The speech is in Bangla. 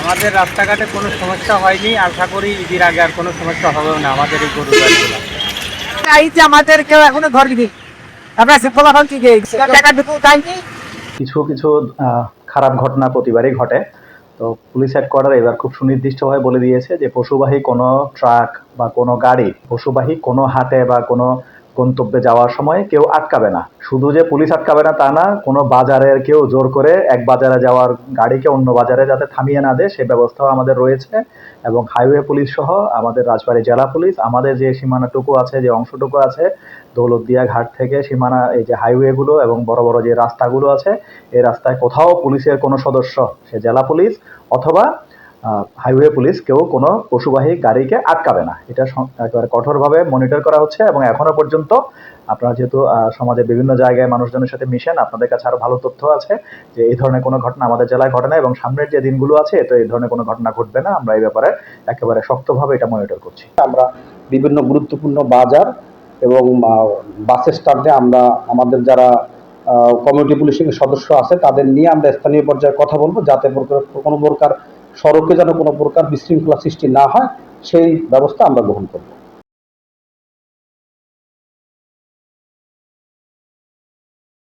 আমাদের রাস্তাঘাটে কোনো সমস্যা হয়নি, আশা করি ঈদের আগে আর কোনো সমস্যা হবেও না আমাদের এই গরুর গাড়িগুলো। এই যে আমাদের কেউ এখনো ঘর দিবি আমরা সিম্পল এখন কি টাকা ঢুকু তাইনি। কিছু কিছু খারাপ ঘটনা প্রতিবারই ঘটে। তো পুলিশ হেডকোয়ার্টার এবার খুব সুনির্দিষ্টভাবে বলে দিয়েছে যে পশুবাহী কোনো ট্রাক বা কোনো গাড়ি পশুবাহী কোনো হাটে বা কোনো গন্তব্যে যাওয়ার সময় কেউ আটকাবে না। শুধু যে পুলিশ আটকাবে না তা না, কোনো বাজারের কেউ জোর করে এক বাজারে যাওয়ার গাড়িকে অন্য বাজারে যাতে থামিয়ে না দেয় সে ব্যবস্থাও আমাদের রয়েছে। এবং হাইওয়ে পুলিশ সহ আমাদের রাজবাড়ী জেলা পুলিশ আমাদের যে সীমানাটুকু আছে, যে অংশটুকু আছে দৌলতদিয়া ঘাট থেকে সীমানা, এই যে হাইওয়েগুলো এবং বড় বড় যে রাস্তাগুলো আছে, এই রাস্তায় কোথাও পুলিশের কোনো সদস্য, সে জেলা পুলিশ অথবা হাইওয়ে পুলিশ, কেউ কোনো পশুবাহী গাড়িকে আটকাবে না। এটা একেবারে কঠোরভাবে মনিটর করা হচ্ছে। এবং এখনো পর্যন্ত আপনারা যেহেতু সমাজের বিভিন্ন জায়গায় মানুষজনের সাথে মিশেন, আপনাদের কাছে আরো ভালো তথ্য আছে যে এই ধরনের কোনো ঘটনা আমাদের জেলায় ঘটে না এবং সামনের যে দিনগুলো আছে তো এই ধরনের কোনো ঘটনা ঘটবে না। আমরা এই ব্যাপারে একেবারে শক্তভাবে এটা মনিটর করছি। আমরা বিভিন্ন গুরুত্বপূর্ণ বাজার এবং বাস স্ট্যান্ডে আমরা আমাদের যারা কমিউনিটি পুলিশিং সদস্য আছে তাদের নিয়ে আমরা স্থানীয় পর্যায়ে কথা বলবো, যাতে কোনো প্রকার সড়কে যেন কোনো প্রকার বিশৃঙ্খলা সৃষ্টি না হয় সেই ব্যবস্থা আমরা গ্রহণ করব।